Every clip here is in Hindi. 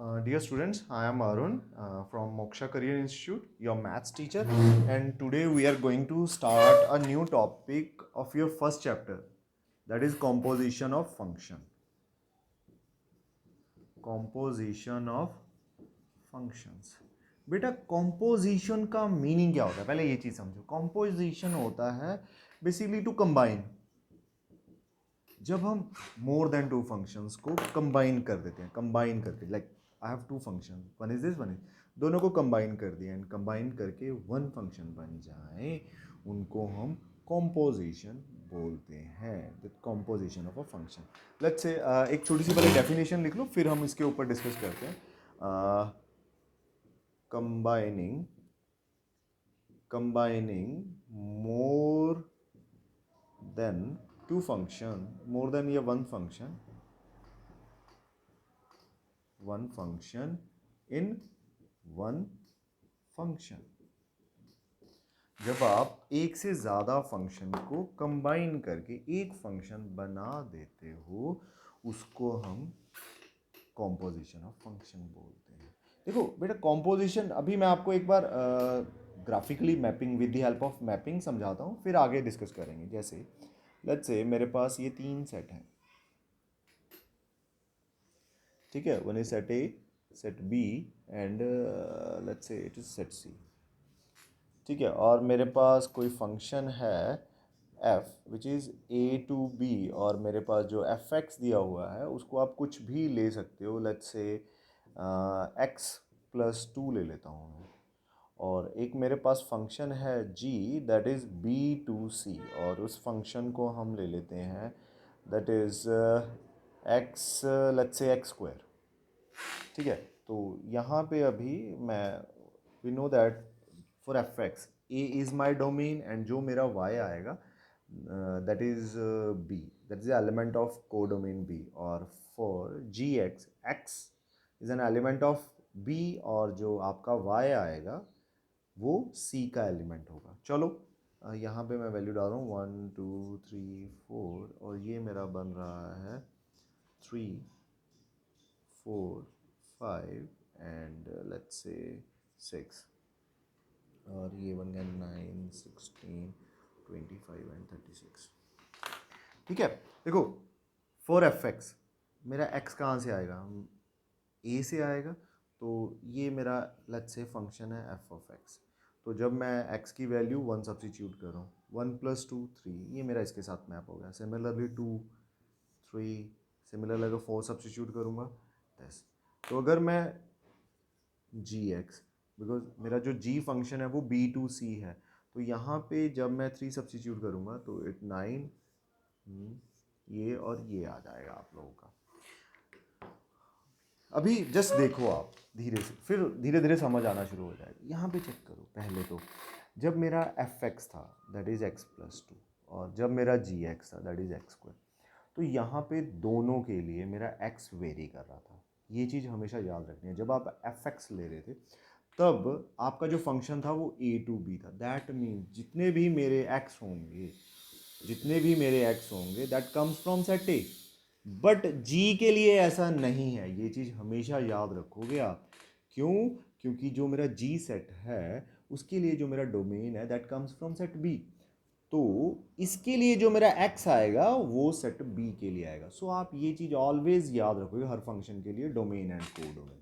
Dear students, I am Arun from Moksha Career Institute, your maths teacher, and today we are going to start a new topic of your first chapter, that is composition of function. Composition of functions. बेटा composition का मीनिंग क्या होता है? पहले ये चीज़ समझो. Composition होता है बेसिकली टू कंबाइन. जब हम मोर देन टू फंक्शंस को कंबाइन कर देते हैं, कंबाइन करके, like I have two function, one is this, one is, दोनों को कंबाइन कर दिया एंड कंबाइन करके वन फंक्शन बन जाए, उनको हम कॉम्पोजिशन बोलते हैं. The composition of a function. Let's say एक छोटी सी पहले डेफिनेशन लिख लो, फिर हम इसके ऊपर डिस्कस करते हैं. Combining more than two function, more than ये one function in one function. जब आप एक से ज़्यादा फंक्शन को कंबाइन करके एक फंक्शन बना देते हो, उसको हम कॉम्पोजिशन ऑफ फंक्शन बोलते हैं. देखो बेटा, कॉम्पोजिशन अभी मैं आपको एक बार graphically mapping with the help of mapping समझाता हूँ, फिर आगे डिस्कस करेंगे. जैसे लेट्स से मेरे पास ये 3 सेट हैं, ठीक है. One is set A, set B and let's say it is set C, ठीक है. और मेरे पास कोई फंक्शन है f which is a to b, और मेरे पास जो fx दिया हुआ है उसको आप कुछ भी ले सकते हो. लेट्स से x प्लस 2 ले लेता हूँ मैं. और एक मेरे पास फंक्शन है g that is b to c, और उस फंक्शन को हम ले लेते हैं that is x, let's say x square, ठीक है. तो यहाँ पे अभी मैं we know that for f x a is my domain and जो मेरा y आएगा that is b, that is the element of codomain b. और for g x, x is an element of b, और जो आपका y आएगा वो c का एलिमेंट होगा. चलो यहाँ पे मैं वैल्यू डाल रहा हूँ 1 2 3 4, और ये मेरा बन रहा है 3 4 5 एंड लेट्स से 6, और ये बन गया 9 16 25 एंड 36, ठीक है. देखो फॉर एफ एक्स मेरा x कहाँ से आएगा? a से आएगा. तो ये मेरा लेट्स से फंक्शन है f ऑफ x. तो जब मैं x की वैल्यू 1 सब्सिट्यूट कर रहा हूँ, 1 प्लस 2 3, ये मेरा इसके साथ मैप हो गया. सिमिलरली 2 3, सिमिलरली अगर 4 सब्सिट्यूट करूँगा 10. तो अगर मैं जी एक्स, बिकॉज मेरा जो जी फंक्शन है वो बी टू सी है, तो यहाँ पे जब मैं 3 सब्सिट्यूट करूँगा तो इट 9 ये और ये आ जाएगा आप लोगों का. अभी जस्ट देखो आप धीरे से, फिर धीरे धीरे समझ आना शुरू हो जाएगा. यहाँ पे चेक करो. पहले तो जब मेरा एफ एक्स था दैट इज़ एक्स प्लस 2, और जब मेरा जी एक्स था दैट इज़ एक्स स्क्वायर, तो यहाँ पे दोनों के लिए मेरा एक्स वेरी कर रहा था. ये चीज़ हमेशा याद रखनी है. जब आप एफ एक्स ले रहे थे तब आपका जो फंक्शन था वो ए टू बी था. दैट मीन जितने भी मेरे एक्स होंगे that comes from set A. But G के लिए ऐसा नहीं है. ये चीज़ हमेशा याद रखोगे आप. क्यों? क्योंकि जो मेरा जी सेट है उसके लिए जो मेरा डोमेन है that comes from set b. तो इसके लिए जो मेरा x आएगा वो सेट b के लिए आएगा. सो आप ये चीज़ ऑलवेज याद रखोगे हर फंक्शन के लिए, डोमेन एंड को डोमेन.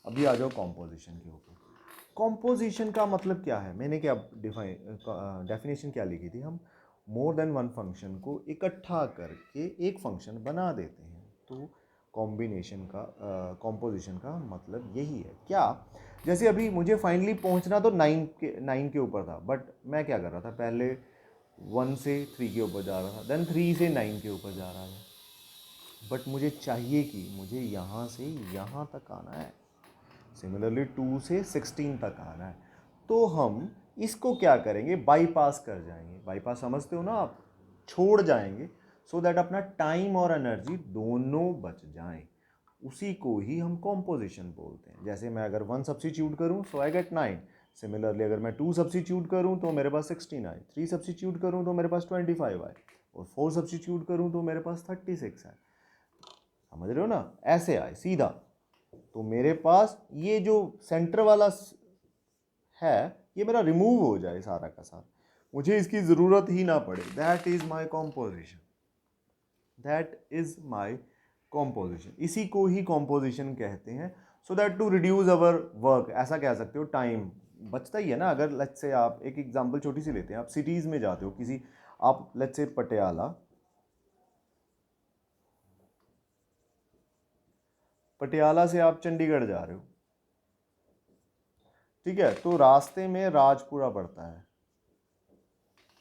अभी आ जाओ कॉम्पोजिशन के ऊपर. कॉम्पोजिशन का मतलब क्या है? मैंने क्या डेफिनेशन क्या लिखी थी? हम मोर देन वन फंक्शन को इकट्ठा करके एक फंक्शन बना देते हैं. तो कॉम्बिनेशन का कॉम्पोजिशन का मतलब यही है. क्या? जैसे अभी मुझे फाइनली पहुंचना तो 9 के ऊपर था, बट मैं क्या कर रहा था? पहले 1 से 3 के ऊपर जा रहा था, देन 3 से 9 के ऊपर जा रहा था. बट मुझे चाहिए कि मुझे यहाँ से यहाँ तक आना है. सिमिलरली 2 से 16 तक आना है. तो हम इसको क्या करेंगे? बाईपास कर जाएंगे. बाईपास समझते हो ना आप? छोड़ जाएंगे सो दैट अपना टाइम और एनर्जी दोनों बच जाएं. उसी को ही हम कॉम्पोजिशन बोलते हैं. जैसे मैं अगर 1 सब्सिट्यूट करूं सो आई गेट 9. सिमिलरली अगर मैं 2 सब्सिट्यूट करूं तो मेरे पास 16 आए, 3 सब्सिट्यूट करूं तो मेरे पास 25 आए, और 4 सब्सिट्यूट करूं तो मेरे पास 36 आए. समझ रहे हो ना? ऐसे आए सीधा. तो मेरे पास ये जो सेंटर वाला है ये मेरा रिमूव हो जाए सारा का सारा, मुझे इसकी ज़रूरत ही ना पड़े। That is my composition, that is my composition, इसी को ही कॉम्पोजिशन कहते हैं। So that to reduce our work, ऐसा कह सकते हो, टाइम बचता ही है ना। अगर लेट्स से आप एक एग्जांपल छोटी सी लेते हैं, आप सिटीज़ में जाते हो किसी, आप लेट्स से पटियाला से आप चंडीगढ़ जा रहे हो, ठीक है, तो रास्ते में राजपुरा पड़ता है,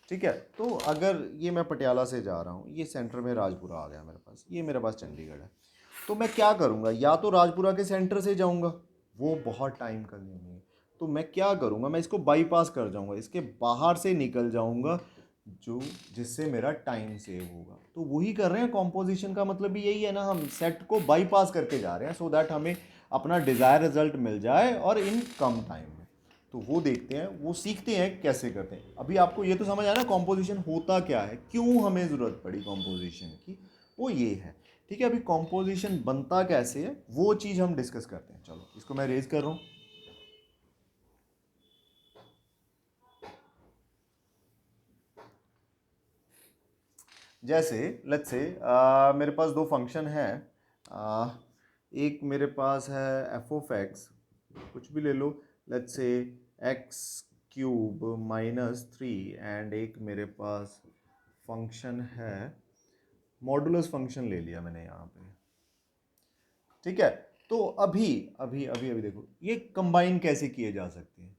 ठीक है। तो अगर ये मैं पटियाला से जा रहा हूँ, ये सेंटर में राजपुरा आ गया मेरे पास, ये मेरे पास चंडीगढ़ है, तो मैं क्या करूँगा, या तो राजपुरा के सेंटर से जाऊँगा, वो बहुत टाइम कंज्यूमिंग है, तो मैं क्या करूँगा, मैं इसको बाईपास कर जाऊँगा, इसके बाहर से निकल जाऊँगा, जो जिससे मेरा टाइम सेव होगा। तो वही कर रहे हैं, कॉम्पोजिशन का मतलब भी यही है ना, हम सेट को बाईपास करके जा रहे हैं सो दैट हमें अपना डिज़ायर रिजल्ट मिल जाए और इन कम टाइम में। तो वो देखते हैं, वो सीखते हैं कैसे करते हैं। अभी आपको ये तो समझ आया ना कॉम्पोजिशन होता क्या है, क्यों हमें ज़रूरत पड़ी कॉम्पोजिशन की, वो ये है, ठीक है। अभी कॉम्पोजिशन बनता कैसे है वो चीज़ हम डिस्कस करते हैं। चलो इसको मैं रेज कर रहा हूँ। जैसे लेट्स से मेरे पास दो फंक्शन हैं, एक मेरे पास है एफ ऑफ एक्स, कुछ भी ले लो, let's say X cube minus three, and एक मेरे पास फंक्शन है, मॉडुलस फंक्शन ले लिया मैंने यहाँ पे, ठीक है। तो अभी अभी अभी अभी देखो ये कंबाइन कैसे किए जा सकते हैं,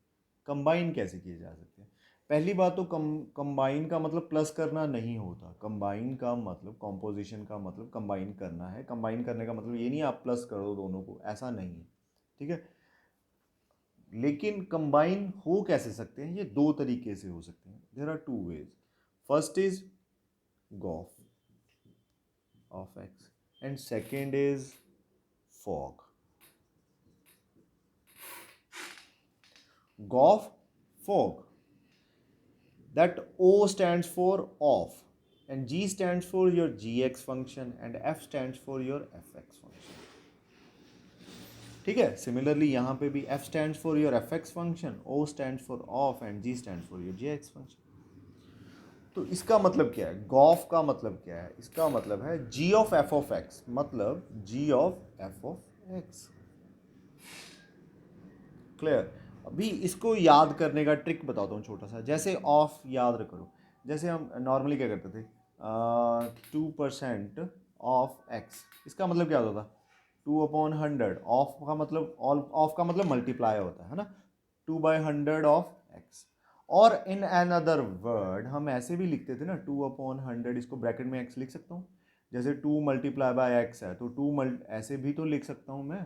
कंबाइन कैसे किए जा सकते हैं। पहली बात तो कंबाइन का मतलब प्लस करना नहीं होता, कंबाइन का मतलब, कॉम्पोजिशन का मतलब कंबाइन करना है। कंबाइन करने का मतलब ये नहीं आप प्लस करो दोनों को, ऐसा नहीं है, ठीक है। लेकिन कंबाइन हो कैसे सकते हैं, ये दो तरीके से हो सकते हैं, there are two ways. First is gof of x and second is fog. Goff, fog. That O stands for off, and G stands for your gx function, and F stands for your fx function. ठीक है। सिमिलरली यहाँ पे भी F stands for your fx function, O stands for off, and G stands for your gx function. तो इसका मतलब क्या है, गॉफ का मतलब क्या है, इसका मतलब है G of f of x, मतलब G of f of x। Clear. अभी इसको याद करने का ट्रिक बताता हूँ छोटा सा। जैसे ऑफ याद करो, जैसे हम नॉर्मली क्या करते थे, 2% ऑफ एक्स, इसका मतलब क्या होता था, 2/100। ऑफ का मतलब, ऑफ का मतलब मल्टीप्लाई होता है ना, 2/100 ऑफ एक्स। और इन एन अदर वर्ड हम ऐसे भी लिखते थे ना, 2/100, इसको ब्रैकेट में एक्स लिख सकता हूँ, जैसे 2 मल्टीप्लाई बाय एक्स है तो 2 ऐसे भी तो लिख सकता हूँ मैं,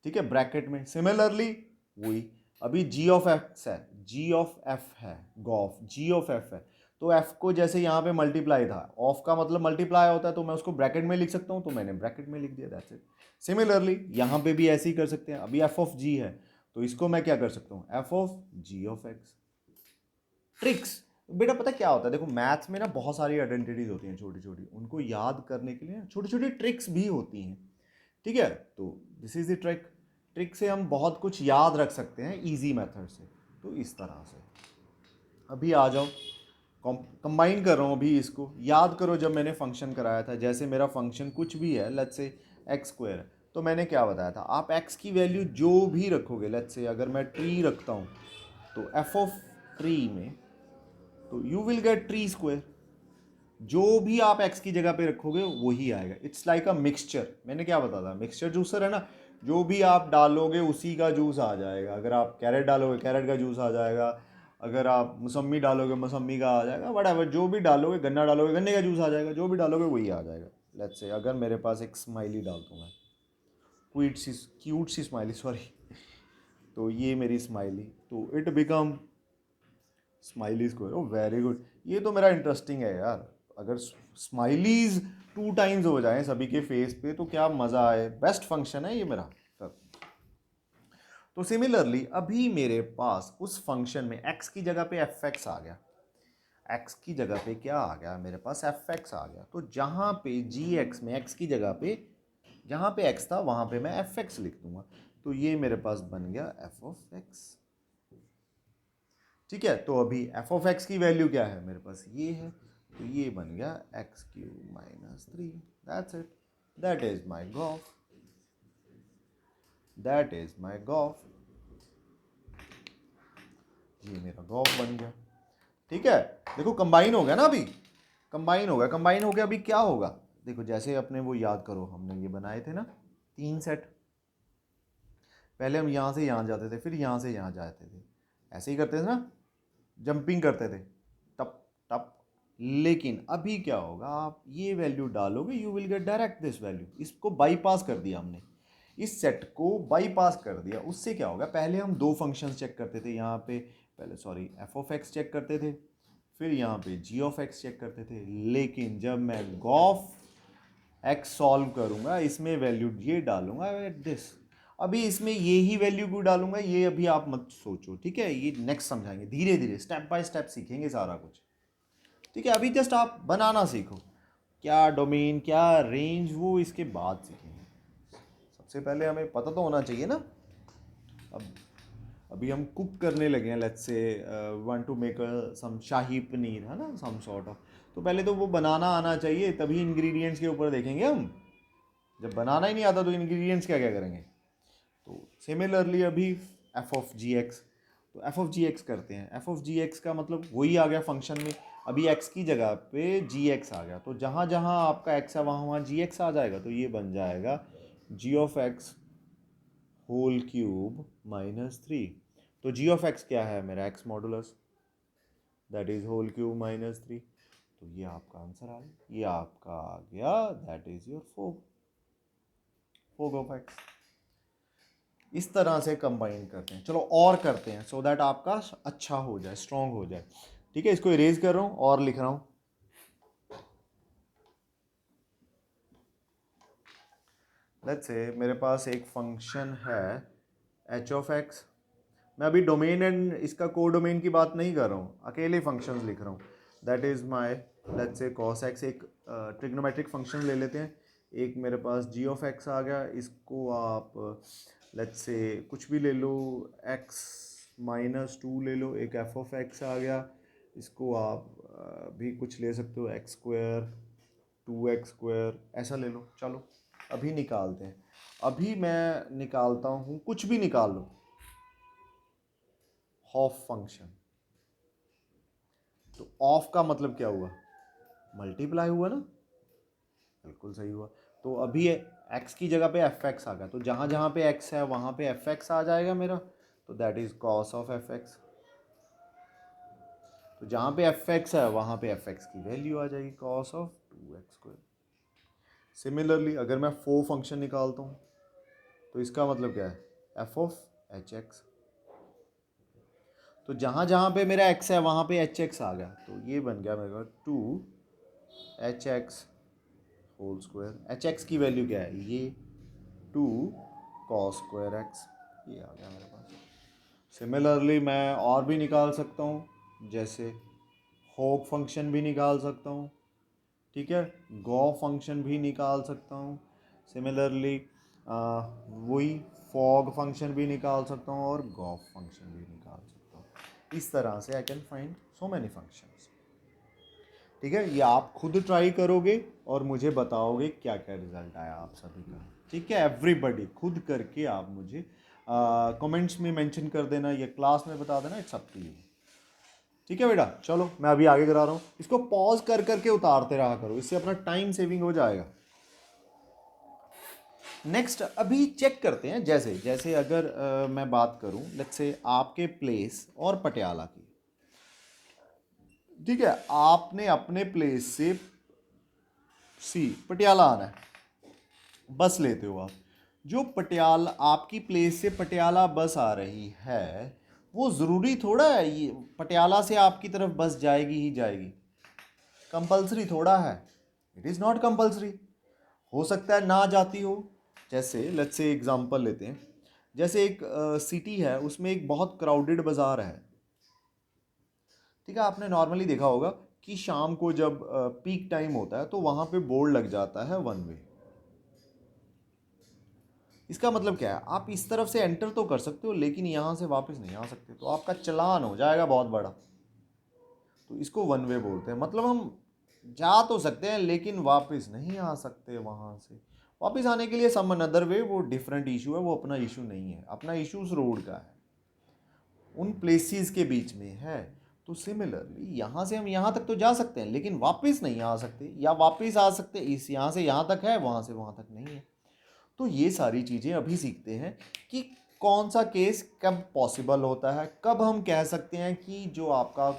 ठीक है, ब्रैकेट में। सिमिलरली वही, अभी जी ऑफ एक्स है, जी ऑफ एफ है, गॉफ जी ऑफ एफ है, तो एफ को जैसे यहाँ पे मल्टीप्लाई था, ऑफ का मतलब मल्टीप्लाई होता है, तो मैं उसको ब्रैकेट में लिख सकता हूँ, तो मैंने ब्रैकेट में लिख दिया, दैट्स इट। सिमिलरली यहाँ पे भी ऐसे ही कर सकते हैं। अभी एफ ऑफ जी है तो इसको मैं क्या कर सकता हूँ, f of g of x. Tricks बेटा पता क्या होता है, देखो मैथ्स में ना बहुत सारी आइडेंटिटीज होती हैं छोटी छोटी, उनको याद करने के लिए छोटी छोटी ट्रिक्स भी होती हैं, ठीक है। तो this is the trick, trick से हम बहुत कुछ याद रख सकते हैं इजी मेथड से। तो इस तरह से अभी आ जाओ, कंबाइन कर रहा हूँ। अभी इसको याद करो, जब मैंने फंक्शन कराया था, जैसे मेरा फंक्शन कुछ भी है, लेट्स से एक्स स्क्वायर है, तो मैंने क्या बताया था, आप एक्स की वैल्यू जो भी रखोगे, लेट्स से अगर मैं ट्री रखता हूँ तो एफ ऑफ ट्री में, तो you will get tree square. जो भी आप एक्स की जगह पे रखोगे वही आएगा। इट्स लाइक अ मिक्सचर, मैंने क्या बताया था, मिक्सचर जूसर है ना, जो भी आप डालोगे उसी का जूस आ जाएगा। अगर आप कैरेट डालोगे कैरेट का जूस आ जाएगा, अगर आप मौसम्मी डालोगे मौसम्मी का आ जाएगा, वट जो भी डालोगे, गन्ना डालोगे गन्ने का जूस आ जाएगा, जो भी डालोगे वही आ जाएगा। लेट्स से अगर मेरे पास एक स्माइली डालता हूँ मैं, क्यूट सी स्माइली, सॉरी, तो ये मेरी स्माइली, तो it become smiley square. Oh very good, ये तो मेरा इंटरेस्टिंग है यार। अगर स्माइलीज 2 टाइम्स हो जाएं सभी के फेस पे तो क्या मज़ा आए, बेस्ट फंक्शन है ये मेरा। तो सिमिलरली अभी मेरे पास उस फंक्शन में x की जगह पे एफ एक्स आ गया, x की जगह पे क्या आ गया, मेरे पास एफ एक्स आ गया। तो जहाँ पे जी एक्स में x की जगह पे जहाँ पे x था वहाँ पे मैं fx लिख दूंगा, तो ये मेरे पास बन गया f ऑफ x। ठीक है, तो अभी f ऑफ x की वैल्यू क्या है मेरे पास, ये है, तो ये बन गया x³ - 3। That's it, that is my gof, that is my gof. ये मेरा गॉफ बन गया। ठीक है, देखो कंबाइन हो गया ना, अभी कंबाइन हो गया। कंबाइन हो गया, अभी क्या होगा, देखो जैसे अपने वो याद करो, हमने ये बनाए थे ना 3 सेट, पहले हम यहाँ से यहाँ जाते थे, फिर यहाँ से यहाँ जाते थे, ऐसे ही करते थे ना, जंपिंग करते थे, टप टप। लेकिन अभी क्या होगा, आप ये वैल्यू डालोगे, you will get direct this value. इसको बाईपास कर दिया हमने, इस सेट को बाईपास कर दिया। उससे क्या होगा, पहले हम दो फंक्शंस चेक करते थे यहाँ पे, पहले sorry f of x check करते थे, फिर यहाँ पे जी ऑफ एक्स चेक करते थे। लेकिन जब मैं गॉफ एक्स सॉल्व करूँगा, इसमें वैल्यू ये डालूंगा एट दिस, अभी इसमें ये ही वैल्यू क्यों डालूंगा, ये अभी आप मत सोचो, ठीक है, ये नेक्स्ट समझाएंगे, धीरे धीरे स्टेप बाय स्टेप सीखेंगे सारा कुछ। ठीक है, अभी जस्ट आप बनाना सीखो, क्या डोमेन क्या रेंज वो इसके बाद सीखेंगे। सबसे पहले हमें पता तो होना चाहिए ना। अब अभी हम कुक करने लगे हैं, let's say want to make some shahi paneer, है ना, सम सॉर्ट ऑफ, तो पहले तो वो बनाना आना चाहिए, तभी इंग्रेडिएंट्स के ऊपर देखेंगे हम। जब बनाना ही नहीं आता तो इंग्रेडिएंट्स क्या क्या करेंगे। तो सिमिलरली अभी एफ ऑफ जी एक्स, तो एफ ऑफ जी एक्स करते हैं। एफ ऑफ जी एक्स का मतलब वही आ गया फंक्शन में, अभी एक्स की जगह पे जी एक्स आ गया, तो जहाँ जहाँ आपका एक्स है वहाँ वहाँ जी एक्स आ जाएगा, तो ये बन जाएगा g of x whole cube -3। तो जी ऑफ एक्स क्या है मेरा, x modulus, that is whole cube -3। तो ये आपका आंसर आ गया, ये आपका आ गया, that is your fog, fog of x. इस तरह से कंबाइन करते हैं। चलो और करते हैं, सो दैट आपका अच्छा हो जाए, स्ट्रॉन्ग हो जाए। ठीक है, इसको इरेज कर रहा हूँ और लिख रहा हूँ। लेट्स से मेरे पास एक फंक्शन है एच ऑफ एक्स, मैं अभी डोमेन एंड इसका को डोमेन की बात नहीं कर रहा हूँ, अकेले फंक्शंस लिख रहा हूँ। That is my, let's say cos x, एक ट्रिग्नोमेट्रिक फंक्शन ले लेते हैं। एक मेरे पास जी ऑफ एक्स आ गया, इसको आप लेट्स से कुछ भी ले लो, एक्स -2 ले लो। एक एफ ऑफ एक्स आ गया, इसको आप भी कुछ ले सकते हो, x² 2x², ऐसा ले लो। चलो अभी निकालते हैं, अभी मैं निकालता हूँ, कुछ भी निकाल लो, ऑफ फंक्शन। तो ऑफ का मतलब क्या हुआ, मल्टीप्लाई हुआ ना, बिल्कुल सही हुआ। तो अभी x की जगह पे एफ एक्स आ गया, तो जहाँ जहाँ पे x है वहाँ पे एफ एक्स आ जाएगा मेरा, तो that is cos of F x. तो जहाँ पे एफ एक्स है वहाँ पे एफ एक्स की वैल्यू आ जाएगी, कॉस ऑफ 2x²। सिमिलरली अगर मैं फोर फंक्शन निकालता हूँ, तो इसका मतलब क्या है, एफ ऑफ एच एक्स। तो जहाँ जहाँ पे मेरा x है वहाँ पे एच एक्स आ गया, तो ये बन गया मेरे पास 2hx whole square. H x की वैल्यू क्या है, ये 2 cos स्क्वायर एक्स, ये आ गया मेरे पास। सिमिलरली मैं और भी निकाल सकता हूँ, जैसे होप फंक्शन भी निकाल सकता हूँ, ठीक है, गॉ फंक्शन भी निकाल सकता हूँ। सिमिलरली वही फॉग फंक्शन भी निकाल सकता हूँ और गॉफ फंक्शन भी निकाल सकता हूँ। इस तरह से I can find so many functions. ठीक है, ये आप खुद ट्राई करोगे और मुझे बताओगे क्या क्या रिजल्ट आया आप सभी का। ठीक है, एवरीबडी खुद करके आप मुझे कमेंट्स में मेंशन कर देना या क्लास में बता देना, इट्स अप टू यू। ठीक है बेटा, चलो मैं अभी आगे करा रहा हूँ, इसको पॉज कर करके उतारते रहा करो, इससे अपना टाइम सेविंग हो जाएगा। नेक्स्ट अभी चेक करते हैं, जैसे जैसे अगर मैं बात करूं लेट्स से आपके प्लेस और पटियाला की। ठीक है, आपने अपने प्लेस से पटियाला आना है, बस लेते हो आप। जो पटियाला आपकी प्लेस से पटियाला बस आ रही है, वो ज़रूरी थोड़ा है ये पटियाला से आपकी तरफ बस जाएगी ही जाएगी, कंपलसरी थोड़ा है, इट इज़ नॉट कंपलसरी। हो सकता है ना जाती हो। जैसे लेट्स से एग्जांपल लेते हैं, जैसे एक सिटी है, उसमें एक बहुत क्राउडेड बाज़ार है। ठीक है, आपने नॉर्मली देखा होगा कि शाम को जब पीक टाइम होता है तो वहाँ पे बोर्ड लग जाता है वन वे। इसका मतलब क्या है, आप इस तरफ से एंटर तो कर सकते हो लेकिन यहाँ से वापस नहीं आ सकते, तो आपका चालान हो जाएगा बहुत बड़ा। तो इसको वन वे बोलते हैं, मतलब हम जा तो सकते हैं लेकिन वापस नहीं आ सकते वहाँ से। वापस आने के लिए सम अनदर वे, वो डिफरेंट इशू है, वो अपना इशू नहीं है, अपना इशू उस रोड का है, उन प्लेसेस के बीच में है। तो सिमिलरली यहाँ से हम यहाँ तक तो जा सकते हैं लेकिन वापस नहीं आ सकते, या वापस आ सकते इस यहाँ से यहाँ तक है, वहाँ से वहाँ तक नहीं है। तो ये सारी चीज़ें अभी सीखते हैं कि कौन सा केस कब पॉसिबल होता है, कब हम कह सकते हैं कि जो आपका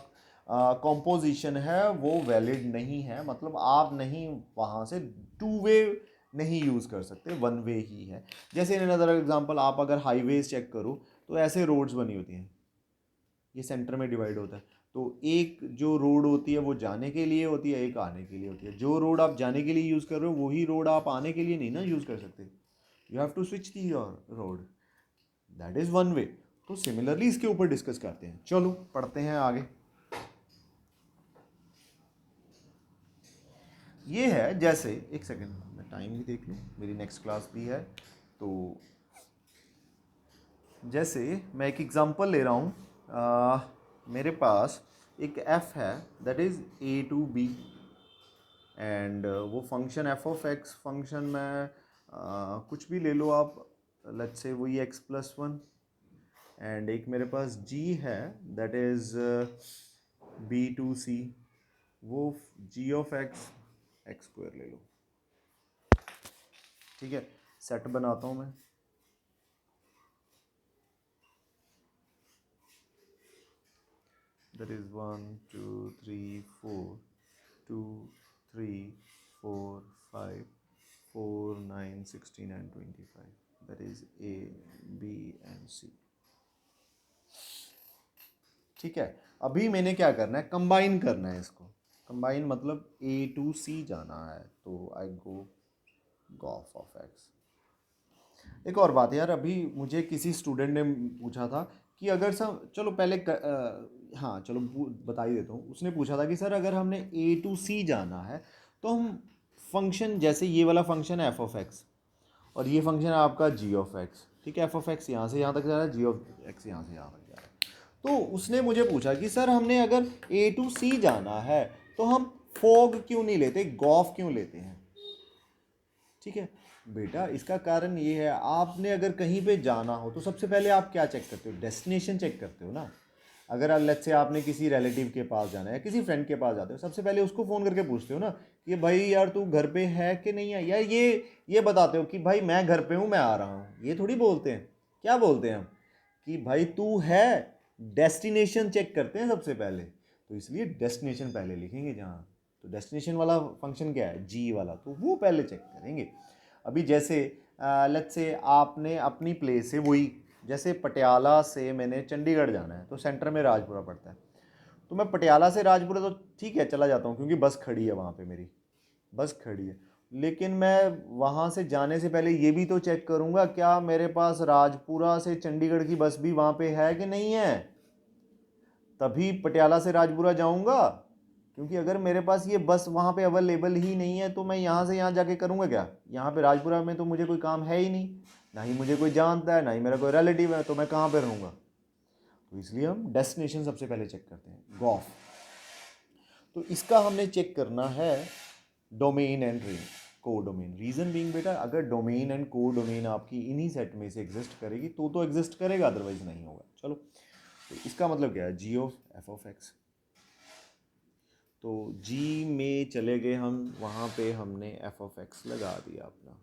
कॉम्पोजिशन है वो वैलिड नहीं है, मतलब आप नहीं वहाँ से टू वे नहीं यूज़ कर सकते, वन वे ही है। जैसे इन अदर एग्जांपल, आप अगर हाईवेज चेक करो तो ऐसे रोड्स बनी होती हैं, ये सेंटर में डिवाइड होता है, तो एक जो रोड होती है वो जाने के लिए होती है, एक आने के लिए होती है। जो रोड आप जाने के लिए यूज़ कर रहे हो वही रोड आप आने के लिए नहीं ना यूज़ कर सकते, you have to switch the your road, that is one way. तो सिमिलरली इसके ऊपर डिस्कस करते हैं, चलो पढ़ते हैं आगे। ये है जैसे, एक सेकेंड मैं टाइम भी देख लूँ, मेरी नेक्स्ट क्लास भी है। तो जैसे मैं एक एग्जांपल ले रहा हूँ, मेरे पास एक f है that is a to b, and वो function F of X function में कुछ भी ले लो आप, लेट्स से वही x+1, एंड एक मेरे पास g है दैट इज़ b2c, वो g ऑफ एक्स x² ले लो, ठीक है। सेट बनाता हूँ मैं, that is 1 2 3 4 2 3 4 5 4 9 16 and 25, that is a b and c, ठीक है। अभी मैंने क्या करना है, कंबाइन करना है इसको, कंबाइन मतलब a to c जाना है, तो आई गो गॉफ ऑफ एक्स। एक और बात यार, अभी मुझे किसी स्टूडेंट ने पूछा था कि अगर सब, चलो पहले हाँ चलो बता ही देता हूँ, उसने पूछा था कि सर अगर हमने ए टू सी जाना है तो हम फंक्शन, जैसे ये वाला फंक्शन है एफ ऑफ एक्स और ये फंक्शन है आपका जी ऑफ एक्स, ठीक है, एफ ऑफ एक्स यहाँ से यहाँ तक जा रहा है, जी ऑफ एक्स यहाँ से यहाँ तक जा रहा है। तो उसने मुझे पूछा कि सर हमने अगर ए टू सी जाना है तो हम फोग क्यों नहीं लेते, गॉफ क्यों लेते हैं, ठीक है। बेटा इसका कारण ये है, आपने अगर कहीं पे जाना हो तो सबसे पहले आप क्या चेक करते हो, डेस्टिनेशन चेक करते हो ना। अगर लेट्स से आपने किसी रिलेटिव के पास जाना है, किसी फ्रेंड के पास जाते हो, सबसे पहले उसको फ़ोन करके पूछते हो ना कि भाई यार तू घर पे है कि नहीं है, या ये बताते हो कि भाई मैं घर पे हूँ, मैं आ रहा हूँ, ये थोड़ी बोलते हैं। क्या बोलते हैं हम कि भाई तू है, डेस्टिनेशन चेक करते हैं सबसे पहले, तो इसलिए डेस्टिनेशन पहले लिखेंगे जहाँ। तो डेस्टिनेशन वाला फंक्शन क्या है, जी वाला, तो वो पहले चेक करेंगे। अभी जैसे लेट्स से आपने अपनी प्लेस से, वही जैसे पटियाला से मैंने चंडीगढ़ जाना है तो सेंटर में राजपुरा पड़ता है, तो मैं पटियाला से राजपुरा तो ठीक है चला जाता हूँ क्योंकि बस खड़ी है वहाँ पे, मेरी बस खड़ी है, लेकिन मैं वहाँ से जाने से पहले ये भी तो चेक करूँगा क्या मेरे पास राजपुरा से चंडीगढ़ की बस भी वहाँ पे है कि नहीं है, तभी पटियाला से राजपुरा जाऊँगा। क्योंकि अगर मेरे पास ये बस वहाँ पे अवेलेबल ही नहीं है तो मैं यहाँ से यहाँ जाके करूँगा क्या, यहाँ पे राजपुरा में तो मुझे कोई काम है ही नहीं, ना ही मुझे कोई जानता है, ना ही मेरा कोई रिलेटिव है, तो मैं कहाँ पे रहूँगा। तो इसलिए हम डेस्टिनेशन सबसे पहले चेक करते हैं, गॉफ। तो इसका हमने चेक करना है डोमेन एंड को डोमेन, रीज़न बीइंग बेटा अगर डोमेन एंड को डोमेन आपकी इन्हीं सेट में से एग्जिस्ट करेगी तो एग्जिस्ट करेगा, अदरवाइज नहीं होगा। चलो, तो इसका मतलब क्या है, जी ऑफ एफ ऑफ एक्स, तो जी में चले गए हम, वहाँ पे हमने एफ ऑफ एक्स लगा दिया अपना,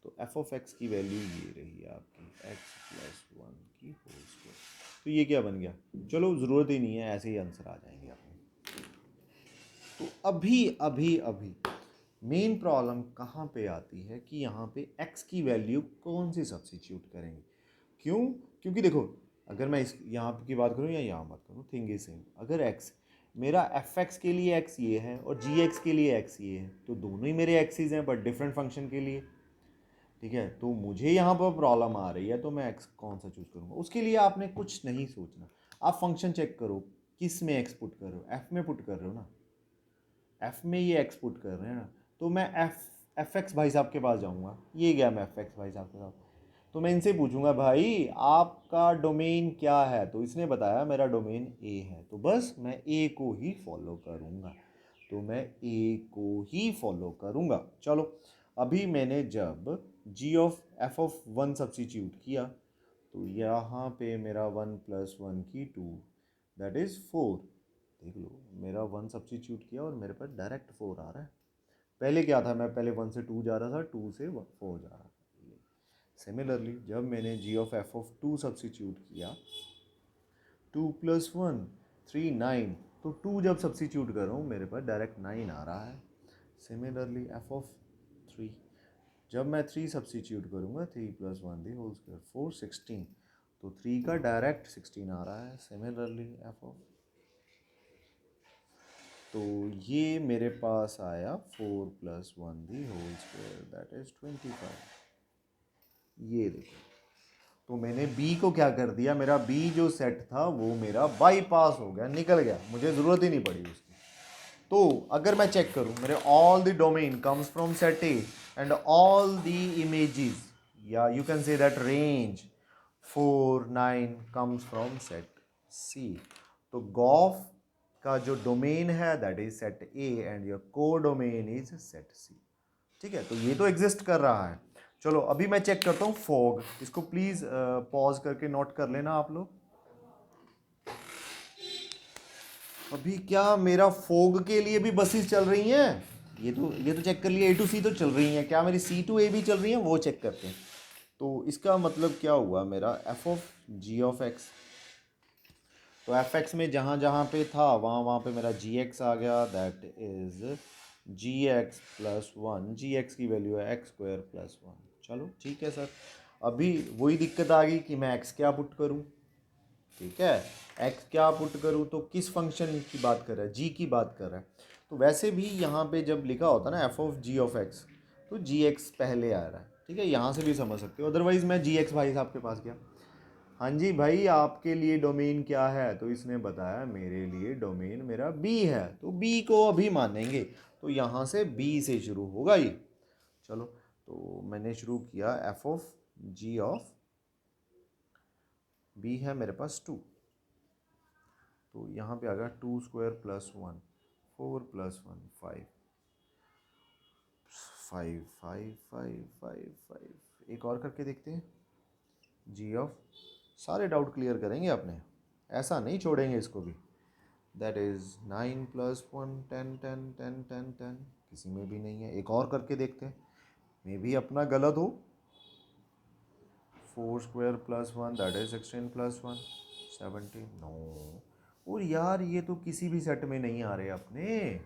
तो एफ ऑफ एक्स की वैल्यू ये रही आपकी x+1 की होल स्क्वायर। तो ये क्या बन गया, चलो ज़रूरत ही नहीं है, ऐसे ही आंसर आ जाएंगे अपने। तो अभी अभी अभी मेन प्रॉब्लम कहाँ पे आती है कि यहाँ पे x की वैल्यू कौन सी सब्सिट्यूट करेंगे। क्यों, क्योंकि देखो अगर मैं इस यहाँ की बात करूँ या यहाँ बात करूँ, थिंग इज सेम। अगर x मेरा एफ एक्स के लिए x ये है और जी एक्स के लिए x ये है, तो दोनों ही मेरे एक्सिस हैं बट डिफरेंट फंक्शन के लिए, ठीक है। तो मुझे यहाँ पर प्रॉब्लम आ रही है तो मैं x कौन सा चूज़ करूँगा। उसके लिए आपने कुछ नहीं सोचना, आप फंक्शन चेक करो किस में x पुट कर रहे हो, f में पुट कर रहे हो ना, f में ये x पुट कर रहे हैं ना, तो मैं एफ एक्स भाई साहब के पास जाऊँगा, ये गया मैं एफ एक्स भाई साहब के साथ, तो मैं इनसे पूछूंगा भाई आपका डोमेन क्या है, तो इसने बताया मेरा डोमेन ए है, तो बस मैं ए को ही फॉलो करूँगा, तो मैं ए को ही फॉलो करूँगा। चलो अभी मैंने जब G of F of one substitute किया तो यहाँ पे मेरा वन प्लस वन की टू, दैट इज़ फोर। देख लो मेरा वन सब्सिट्यूट किया और मेरे पास डायरेक्ट फोर आ रहा है। पहले क्या था, मैं पहले वन से टू जा रहा था, टू से फोर जा रहा था। सिमिलरली जब मैंने G of F of two substitute किया, two plus one three, nine, तो टू जब सब्सिट्यूट कर रहा हूँ मेरे पास डायरेक्ट नाइन आ रहा है। सिमिलरली एफ ऑफ थ्री, जब मैं थ्री सब्सिट्यूट करूँगा, three plus one the whole square four, sixteen, तो थ्री का डायरेक्ट सिक्सटीन आ रहा है। सिमिलरली एफ ऑफ, तो ये मेरे पास आया four plus one the whole square that is 25। ये देखो, तो मैंने b को क्या कर दिया, मेरा b जो सेट था वो मेरा बाईपास हो गया, निकल गया, मुझे ज़रूरत ही नहीं पड़ी उसकी। तो अगर मैं चेक करूं, मेरे all the domain comes from set A and all the images, या you can say that range 4 9 comes from set C. तो गॉफ का जो डोमेन है that is set A and your codomain is set C. ठीक है, तो ये तो एग्जिस्ट कर रहा है। चलो अभी मैं चेक करता हूँ फॉग, इसको प्लीज पॉज करके नोट कर लेना आप लोग। अभी क्या मेरा फॉग के लिए भी बसेस चल रही हैं? ये तो चेक कर लिया, ए टू सी तो चल रही हैं, क्या मेरी सी टू ए भी चल रही हैं, वो चेक करते हैं। तो इसका मतलब क्या हुआ, मेरा f of g of x, तो एफ एक्स में जहाँ जहाँ पे था वहाँ वहाँ पे मेरा जी एक्स आ गया, that is g x plus one, g x की वैल्यू है एक्स स्क्वायर प्लस वन। चलो ठीक है सर, अभी वही दिक्कत आ गई कि मैं एक्स क्या पुट करूँ। ठीक है, एक्स क्या पुट करूँ, तो किस फंक्शन की बात कर रहा है, जी की बात कर रहा है। तो वैसे भी यहाँ पे जब लिखा होता है ना f of g of x, तो जी एक्स पहले आ रहा है। ठीक है, यहाँ से भी समझ सकते हो, अदरवाइज मैं जी एक्स भाई साहब के पास गया, हाँ जी भाई आपके लिए डोमेन क्या है, तो इसने बताया मेरे लिए डोमेन मेरा बी है, तो बी को अभी मानेंगे, तो यहाँ से बी से शुरू होगा ये। चलो तो मैंने शुरू किया f of g of b है मेरे पास टू, तो यहाँ पे आ गया two square plus one, four plus one five, five five five five five. एक और करके देखते हैं जी ऑफ, सारे डाउट क्लियर करेंगे अपने, ऐसा नहीं छोड़ेंगे इसको भी। That is nine plus one, ten ten ten ten ten, किसी में भी नहीं है। एक और करके देखते हैं, मे भी अपना गलत हो। Four square plus one that is 16 plus one 17, no. और यार ये तो किसी भी सेट में नहीं आ रहे अपने,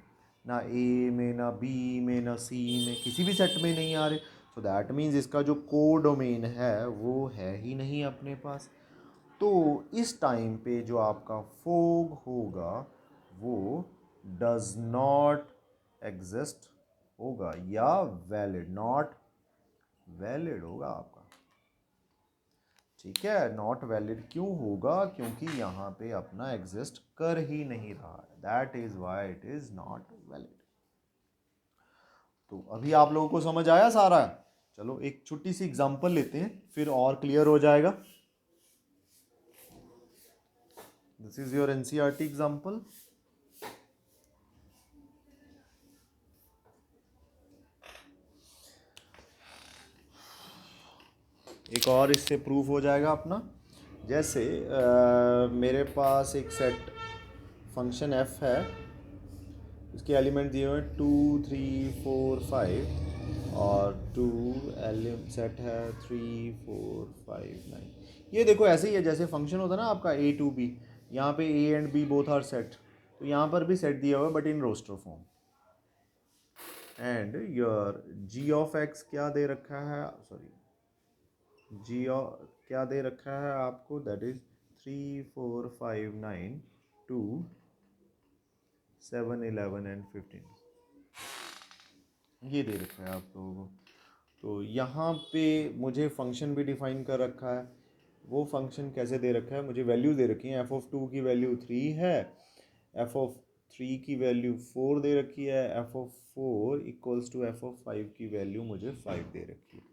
ना ए में ना बी में ना सी में, किसी भी सेट में नहीं आ रहे। सो दैट मीन्स इसका जो को डोमेन है वो है ही नहीं अपने पास। तो इस टाइम पे जो आपका फोग होगा वो डज नॉट एग्जिस्ट होगा, या वैलिड, नॉट वैलिड होगा आपका। ठीक है, नॉट वैलिड क्यों होगा, क्योंकि यहाँ पे अपना एग्जिस्ट कर ही नहीं रहा है, that is why it is not valid. तो अभी आप लोगों को समझ आया सारा? चलो एक छोटी सी एग्जांपल लेते हैं फिर और क्लियर हो जाएगा। This is your NCERT example. एक और इससे प्रूफ हो जाएगा अपना। जैसे मेरे पास एक सेट फंक्शन f है, इसके एलिमेंट दिए हुए हैं 2 3 4 5 और टू सेट है 3 4 5 9। ये देखो ऐसे ही है जैसे फंक्शन होता है ना आपका a टू b, यहाँ पे a and b both are set, तो यहाँ पर भी सेट दिया हुआ है but in roster form. And your g of x क्या दे रखा है, सॉरी जी क्या दे रखा है आपको, दैट इज 3 4 5 9 2 7 11 एंड 15, ये दे रखा है आप लोगों को। तो यहाँ पे मुझे फंक्शन भी डिफाइन कर रखा है, वो फंक्शन कैसे दे रखा है, मुझे वैल्यू दे रखी है, एफ ऑफ टू की वैल्यू 3 है, एफ ऑफ 3 की वैल्यू 4 दे रखी है, f of 4 equals to f of 5 की वैल्यू मुझे 5 दे रखी है,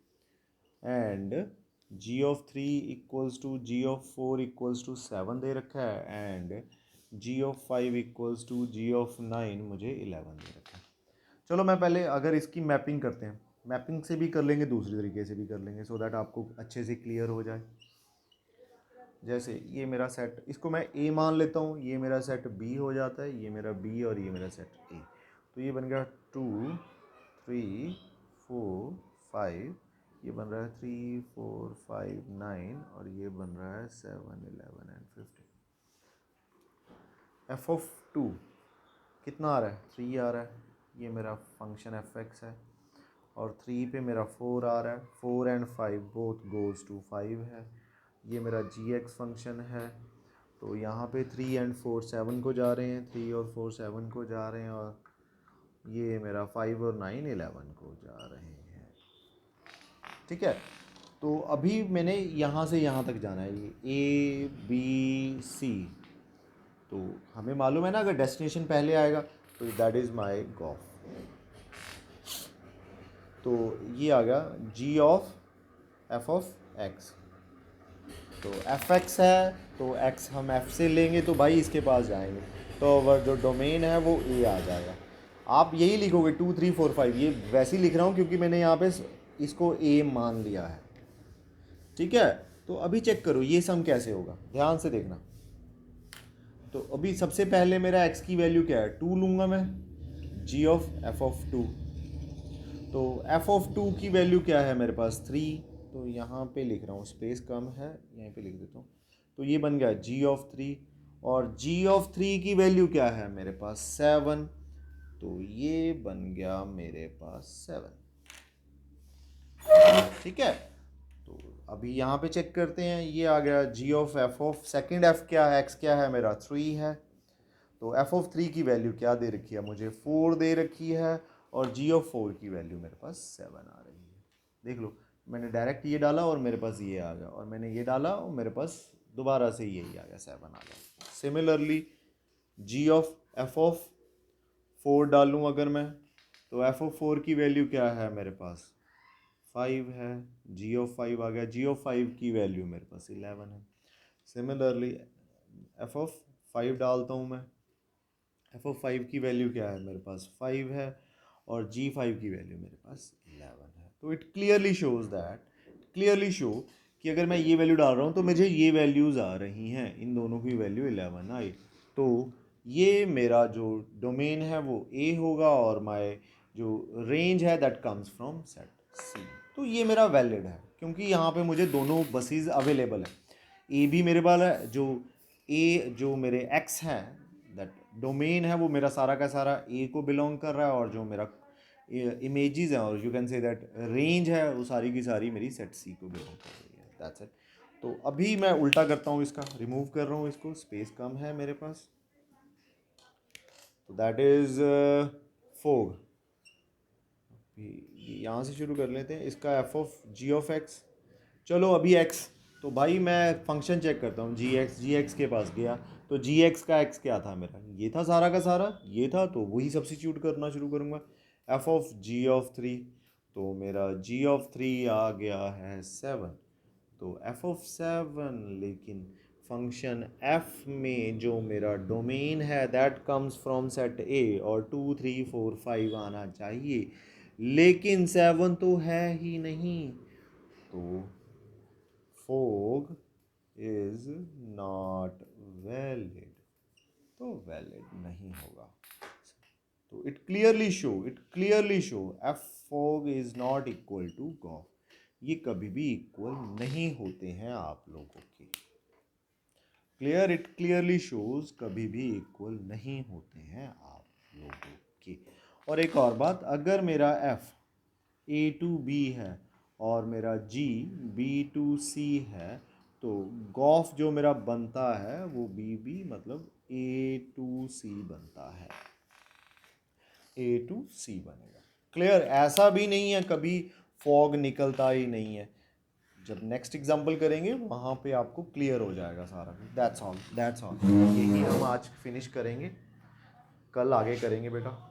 and g of 3 equals to g of 4 equals to 7 दे रखा है, and g of 5 equals to g of 9 मुझे 11 दे रखा है। चलो मैं पहले अगर इसकी मैपिंग करते हैं, मैपिंग से भी कर लेंगे, दूसरी तरीके से भी कर लेंगे, सो दैट आपको अच्छे से क्लियर हो जाए। जैसे ये मेरा सेट, इसको मैं ए मान लेता हूँ, ये मेरा सेट बी हो जाता है, ये मेरा बी और ये मेरा सेट ए। तो ये बन गया 2 3 4 5, ये बन रहा है 3 4 5 9, और ये बन रहा है 7 11 एंड 15। एफ ऑफ 2 कितना आ रहा है? 3 आ रहा है, ये मेरा फंक्शन एफ एक्स है, और 3 पे मेरा 4 आ रहा है, 4 एंड 5 बोथ गोज़ टू 5 है। ये मेरा जी एक्स फंक्शन है, तो यहाँ पे 3 एंड 4 7 को जा रहे हैं, 3 और 4 7 को जा रहे हैं, और ये मेरा 5 और 9 11 को जा रहे हैं। ठीक है, तो अभी मैंने यहाँ से यहाँ तक जाना है, ये ए बी सी, तो हमें मालूम है ना अगर डेस्टिनेशन पहले आएगा तो दैट इज़ माई गॉफ। तो ये आ गया जी ऑफ एफ ऑफ एक्स, तो एफ एक्स है तो एक्स हम एफ से लेंगे तो भाई इसके पास जाएंगे, तो अवर जो डोमेन है वो ए आ जाएगा। आप यही लिखोगे 2 3 4 5, ये वैसे ही लिख रहा हूँ क्योंकि मैंने यहाँ पे इसको ए मान लिया है। ठीक है, तो अभी चेक करो ये सम कैसे होगा, ध्यान से देखना। तो अभी सबसे पहले मेरा x की वैल्यू क्या है? 2 लूँगा मैं, g ऑफ f ऑफ 2। तो f ऑफ 2 की वैल्यू क्या है मेरे पास? 3। तो यहाँ पे लिख रहा हूँ, स्पेस कम है, यहीं पे लिख देता हूँ। तो ये बन गया g ऑफ 3, और g ऑफ 3 की वैल्यू क्या है मेरे पास? 7। तो ये बन गया मेरे पास 7। ठीक है, तो अभी यहाँ पे चेक करते हैं, ये आ गया g of f of second f क्या है, x क्या है मेरा? 3 है। तो f ऑफ 3 की वैल्यू क्या दे रखी है मुझे? 4 दे रखी है, और g ऑफ 4 की वैल्यू मेरे पास 7 आ रही है। देख लो, मैंने डायरेक्ट ये डाला और मेरे पास ये आ गया, और मैंने ये डाला और मेरे पास दोबारा से यही आ गया, 7 आ गया। Similarly g of f of 4 डालूँ अगर मैं, तो f ऑफ 4 की वैल्यू क्या है मेरे पास? 5 है, g ऑफ 5 आ गया, g ऑफ 5 की वैल्यू मेरे पास 11 है। सिमिलरली f ऑफ 5 डालता हूँ मैं, एफ ऑफ 5 की वैल्यू क्या है मेरे पास? 5 है, और जी 5 की वैल्यू मेरे पास 11 है। तो it clearly shows that, clearly show कि अगर मैं ये वैल्यू डाल रहा हूँ तो मुझे ये वैल्यूज़ आ रही हैं, इन दोनों की वैल्यू 11 आई। तो ये मेरा जो डोमेन है वो ए होगा, और माय जो रेंज है that comes from set C. तो ये मेरा वैलिड है क्योंकि यहाँ पे मुझे दोनों बसेस अवेलेबल है। ए भी मेरे पास है, जो ए जो मेरे एक्स हैं, दैट डोमेन है वो मेरा सारा का सारा ए को बिलोंग कर रहा है, और जो मेरा इमेजेस हैं, और you can say that range है, वो सारी की सारी मेरी सेट सी को बिलोंग कर रही है। That's it. तो अभी मैं उल्टा करता हूँ, इसका रिमूव कर रहा हूँ, इसको स्पेस कम है मेरे पास, तो दैट इज़ फोग। यहाँ से शुरू कर लेते हैं, इसका f of g of x. चलो अभी एक्स, तो भाई मैं फंक्शन चेक करता हूँ, जी एक्स के पास गया, तो जी एक्स का एक्स क्या था मेरा? ये था सारा का सारा, ये था, तो वही सब्स्टिट्यूट करना शुरू करूँगा। एफ ऑफ जी ऑफ 3, तो मेरा जी ऑफ 3 आ गया है 7। तो एफ ऑफ 7, लेकिन फंक्शन एफ में जो मेरा डोमेन है दैट कम्स फ्रॉम सेट ए, और 2 3 4 5 आना चाहिए, लेकिन 7 तो है ही नहीं, तो fog is not valid, तो वैलिड नहीं होगा। तो it clearly show f fog is not equal to gof, ये कभी भी इक्वल नहीं होते हैं आप लोगों के। क्लियर, इट क्लियरली शोज कभी भी इक्वल नहीं होते हैं आप लोगों के। और एक और बात, अगर मेरा f ए टू बी है और मेरा जी बी टू सी है, तो गॉफ जो मेरा बनता है वो बी बी मतलब ए टू सी बनता है, ए टू सी बनेगा। क्लियर, ऐसा भी नहीं है कभी फॉग निकलता ही नहीं है, जब नेक्स्ट एग्जांपल करेंगे वहाँ पे आपको क्लियर हो जाएगा सारा। दैट्स ऑल, यही हम आज फिनिश करेंगे। कल आगे करेंगे बेटा।